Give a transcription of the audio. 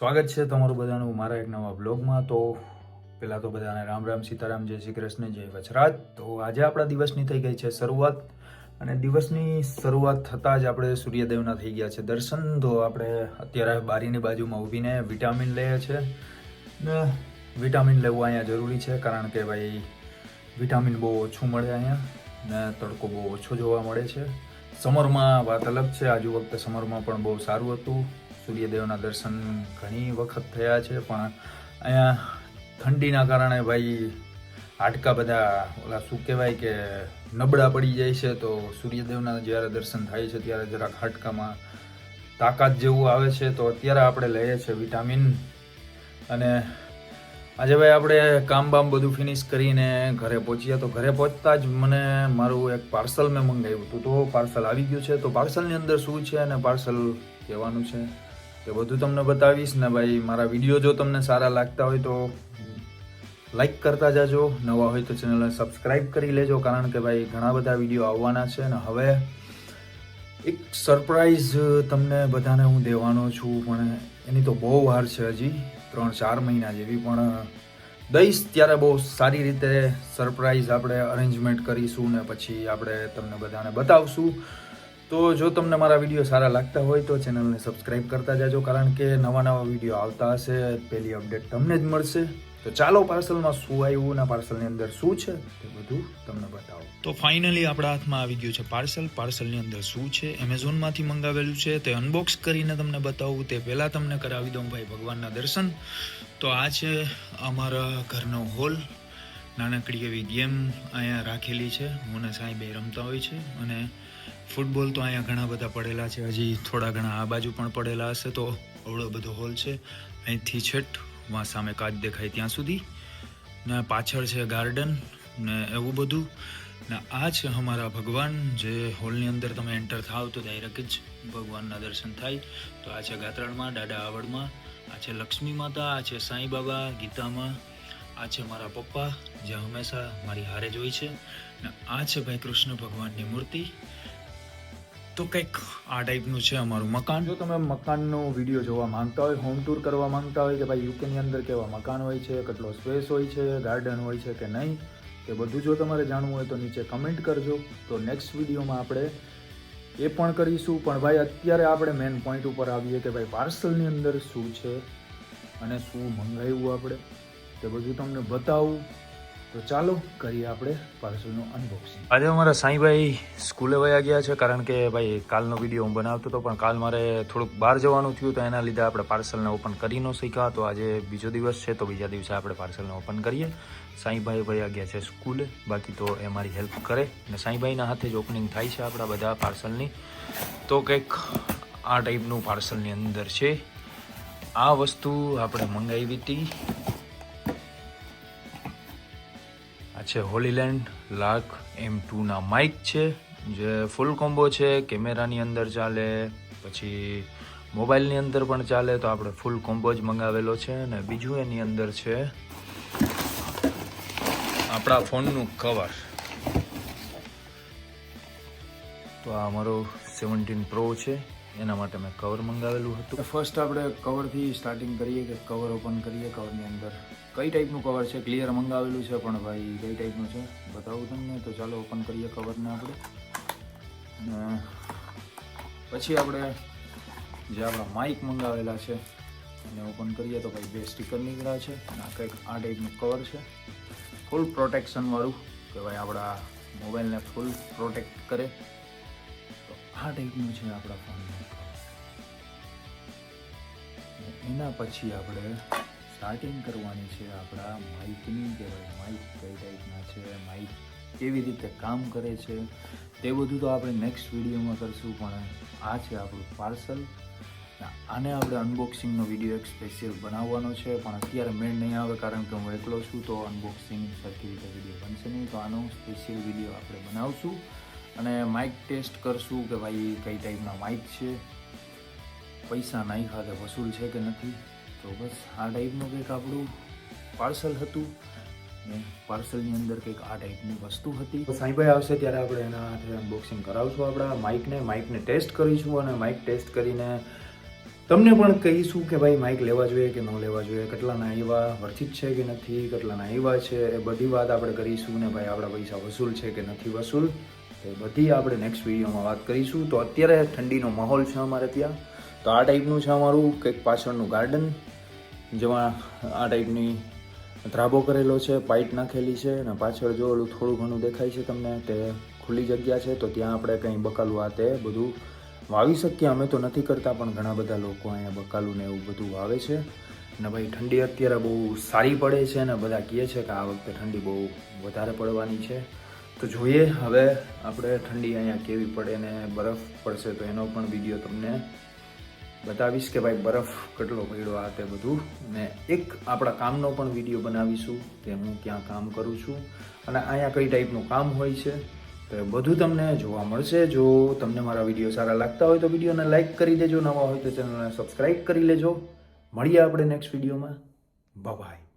સ્વાગત છે તમારું બધાનું મારા એક નવા બ્લોગમાં. તો પહેલાં તો બધાને રામ રામ સીતારામ, જય શ્રી કૃષ્ણ, જય વચરાજ. તો આજે આપણા દિવસની થઈ ગઈ છે શરૂઆત, અને દિવસની શરૂઆત થતાં જ આપણે સૂર્યદેવના થઈ ગયા છે દર્શન. તો આપણે અત્યારે બારીની બાજુમાં ઊભીને વિટામિન લઈએ છીએ ને વિટામિન લેવું અહીંયા જરૂરી છે, કારણ કે ભાઈ વિટામિન બહુ ઓછું મળે અહીંયા ને તડકો બહુ ઓછો જોવા મળે છે. સમરમાં વાત અલગ છે, આજુ વખતે સમરમાં પણ બહુ સારું હતું, સૂર્યદેવના દર્શન ઘણી વખત થયા છે, પણ અહીંયા ઠંડીના કારણે ભાઈ હાડકા બધા ઓલા શું કહેવાય કે નબળા પડી જાય છે. તો સૂર્યદેવના જ્યારે દર્શન થાય છે ત્યારે જરાક હાડકામાં તાકાત જેવું આવે છે. તો અત્યારે આપણે લઈએ છીએ વિટામિન. અને આજે ભાઈ આપણે કામ બામ બધું ફિનિશ કરીને ઘરે પહોંચ્યા. તો ઘરે પહોંચતા જ મને મારું એક પાર્સલ મેં મંગાવ્યું હતું, તો પાર્સલ આવી ગયું છે. તો પાર્સલની અંદર શું છે અને પાર્સલ કહેવાનું છે તે બધું તમને બતાવીશ ને ભાઈ. મારા વિડીયો જો તમને સારા લાગતા હોય તો લાઈક કરતા જાજો, નવા હોય તો ચેનલને સબસ્ક્રાઈબ કરી લેજો, કારણ કે ભાઈ ઘણા બધા વિડીયો આવવાના છે. અને હવે એક સરપ્રાઈઝ તમને બધાને હું દેવાનો છું, પણ એની તો બહુ વાર છે, હજી 3-4 મહિના જેવી, પણ દઈશ ત્યારે બહુ સારી રીતે સરપ્રાઈઝ આપણે અરેન્જમેન્ટ કરીશું ને પછી આપણે તમને બધાને બતાવશું. તો જો તમને મારા વિડીયો સારા લાગતા હોય તો ચેનલને સબસ્ક્રાઈબ કરતા જાજો, કારણ કે નવા વિડીયો આવતા હશે, પહેલી અપડેટ તમને જ મળશે. તો ચાલો પાર્સલમાં શું આવ્યું ને પાર્સલની અંદર શું છે તે બધું તમને બતાવો. તો ફાઇનલી આપણા હાથમાં આવી ગયું છે પાર્સલ. પાર્સલની અંદર શું છે, એમેઝોનમાંથી મંગાવેલું છે, તે અનબોક્સ કરીને તમને બતાવું. તે પહેલાં તમને કરાવી દઉં ભાઈ ભગવાનના દર્શન. તો આ છે અમારા ઘરનો હોલ. નાનકડી એવી ગેમ અહીંયા રાખેલી છે, હું ને સાંઈ બે રમતા હોય છે. અને ફૂટબોલ તો અહીંયા ઘણા બધા પડેલા છે, હજી થોડા ઘણા આ બાજુ પણ પડેલા હશે. તો અવળો બધો હોલ છે, અહીંથી છેટ વાં સામે કાચ દેખાય ત્યાં સુધી, ને પાછળ છે ગાર્ડન ને એવું બધું. ને આ છે અમારા ભગવાન, જે હોલની અંદર તમે એન્ટર થાવ તો ડાયરેક્ટ જ ભગવાનના દર્શન થાય. તો આ છે ગાત્રાળમાં, દાદા આવડમાં, આ છે લક્ષ્મી માતા, આ છે સાંઈ બાબા ગીતામાં, આ છે મારા પપ્પા જે હંમેશા મારી હારે જ હોય છે, ને આ છે ભાઈ કૃષ્ણ ભગવાનની મૂર્તિ. તો કંઈક આ ટાઈપનું છે અમારું મકાન. જો તમે મકાનનો વિડીયો જોવા માંગતા હોય, હોમ ટૂર કરવા માંગતા હોય કે ભાઈ યુકેની અંદર કેવા મકાન હોય છે, કેટલો સ્પેસ હોય છે, ગાર્ડન હોય છે કે નહીં, તે બધું જો તમારે જાણવું હોય તો નીચે કમેન્ટ કરજો. તો નેક્સ્ટ વિડીયોમાં આપણે એ પણ કરીશું. પણ ભાઈ અત્યારે આપણે મેઇન પોઈન્ટ ઉપર આવીએ કે ભાઈ પાર્સલની અંદર શું છે અને શું મંગાવ્યું આપણે, તે બધું તમને બતાવું. તો ચાલો કરીએ આપણે પાર્સલનું અનબોક્સિંગ. આજે અમારા સાંઈભાઈ સ્કૂલે વયા ગયા છે, કારણ કે ભાઈ કાલનો વિડીયો હું બનાવતો હતો, પણ કાલ મારે થોડુંક બહાર જવાનું થયું, તો એના લીધે આપણે પાર્સલને ઓપન કરી ન શક્યા. તો આજે બીજો દિવસ છે, તો બીજા દિવસે આપણે પાર્સલને ઓપન કરીએ. સાંઈભાઈ વયા ગયા છે સ્કૂલે, બાકી તો એ મારી હેલ્પ કરે, અને સાંઈભાઈના હાથે જ ઓપનિંગ થાય છે આપણા બધા પાર્સલની. તો કંઈક આ ટાઈપનું પાર્સલની અંદર છે. આ વસ્તુ આપણે મંગાવી હતી. આ છે હોલીલેન્ડ લાર્ક M2ના માઇક છે, જે ફૂલ કોમ્બો છે, કેમેરાની અંદર ચાલે, પછી મોબાઈલની અંદર પણ ચાલે. તો આપણે ફૂલ કોમ્બો જ મંગાવેલો છે. અને બીજું એની અંદર છે આપણા ફોનનું કવર. તો આ અમારો 17 Pro છે, એના માટે મેં કવર મંગાવેલું હતું. ફર્સ્ટ આપણે કવરથી સ્ટાર્ટિંગ કરીએ કે કવર ઓપન કરીએ. કવરની અંદર કઈ ટાઈપનું કવર છે, ક્લિયર મંગાવેલું છે, પણ ભાઈ કઈ ટાઈપનું છે બતાવું તમને. તો ચાલો ઓપન કરીએ કવરને આપણે. અને પછી આપણે જે આપણા માઇક મંગાવેલા છે એને ઓપન કરીએ. તો ભાઈ 2 સ્ટીકર નીકળ્યા છે, અને આ કંઈક આ ટાઈપનું કવર છે, ફૂલ પ્રોટેક્શનવાળું, કે ભાઈ આપણા મોબાઈલને ફૂલ પ્રોટેક્ટ કરે. તો આ ટાઈપનું છે આપણા ફોનનું. એના પછી આપણે સ્ટાર્ટિંગ કરવાની છે આપણા માઇકની, કે ભાઈ માઇક કઈ ટાઈપના છે, માઇક કેવી રીતે કામ કરે છે, તે બધું તો આપણે નેક્સ્ટ વિડીયોમાં કરશું. પણ આ છે આપણું પાર્સલ. આને આપણે અનબોક્સિંગનો વિડીયો એક સ્પેશિયલ બનાવવાનો છે, પણ અત્યારે મેળ નહીં આવે, કારણ કે હું એકલો છું, તો અનબોક્સિંગ સરખી રીતે વિડીયો બનશે નહીં. તો આનો સ્પેશિયલ વિડીયો આપણે બનાવશું, અને માઇક ટેસ્ટ કરશું કે ભાઈ કઈ ટાઈપના માઇક છે, પૈસા નાખ્યા તે વસૂલ છે કે નથી. તો બસ આ ટાઈપનું કંઈક આપણું પાર્સલ હતું, ને પાર્સલની અંદર કંઈક આ ટાઈપની વસ્તુ હતી. તો સાંઈભાઈ આવશે ત્યારે આપણે એના હાથે અનબોક્સિંગ કરાવશું આપણા માઇકને ટેસ્ટ કરીશું. અને માઇક ટેસ્ટ કરીને તમને પણ કહીશું કે ભાઈ માઇક લેવા જોઈએ કે ન લેવા જોઈએ, કેટલાના આવ્યા, વર્થિત છે કે નથી, કેટલાના આવ્યા છે, એ બધી વાત આપણે કરીશું. ને ભાઈ આપણા પૈસા વસૂલ છે કે નથી વસૂલ, એ બધી આપણે નેક્સ્ટ વિડીયોમાં વાત કરીશું. તો અત્યારે ઠંડીનો માહોલ છે અમારે ત્યાં, તો આ ટાઈપનું છે અમારું કંઈક પાછળનું ગાર્ડન, જેમાં આ ટાઈપની ધ્રાબો કરેલો છે, પાઇપ નાખેલી છે, અને પાછળ જો ઓલું થોડું ઘણું દેખાય છે તમને, તે ખુલ્લી જગ્યા છે. તો ત્યાં આપણે કંઈ બકાલું આ તે બધું વાવી શકીએ. અમે તો નથી કરતા, પણ ઘણા બધા લોકો અહીંયા બકાલું ને એવું બધું વાવે છે. અને ભાઈ ઠંડી અત્યારે બહુ સારી પડે છે, અને બધા કહે છે કે આ વખતે ઠંડી બહુ વધારે પડવાની છે. તો જોઈએ હવે આપણે ઠંડી અહીંયા કેવી પડે, ને બરફ પડશે તો એનો પણ વિડીયો તમને બતાવીશ કે ભાઈ બરફ કેટલો પડ્યો આ તે બધું. ને એક આપણા કામનો પણ વિડીયો બનાવીશું કે હું ક્યાં કામ કરું છું અને અહીંયા કઈ ટાઈપનું કામ હોય છે. તો એ બધું તમને જોવા મળશે. જો તમને મારા વિડીયો સારા લાગતા હોય તો વિડીયોને લાઇક કરી દેજો, નવા હોય તો ચેનલને સબસ્ક્રાઈબ કરી લેજો. મળીએ આપણે નેક્સ્ટ વિડીયોમાં. બાય.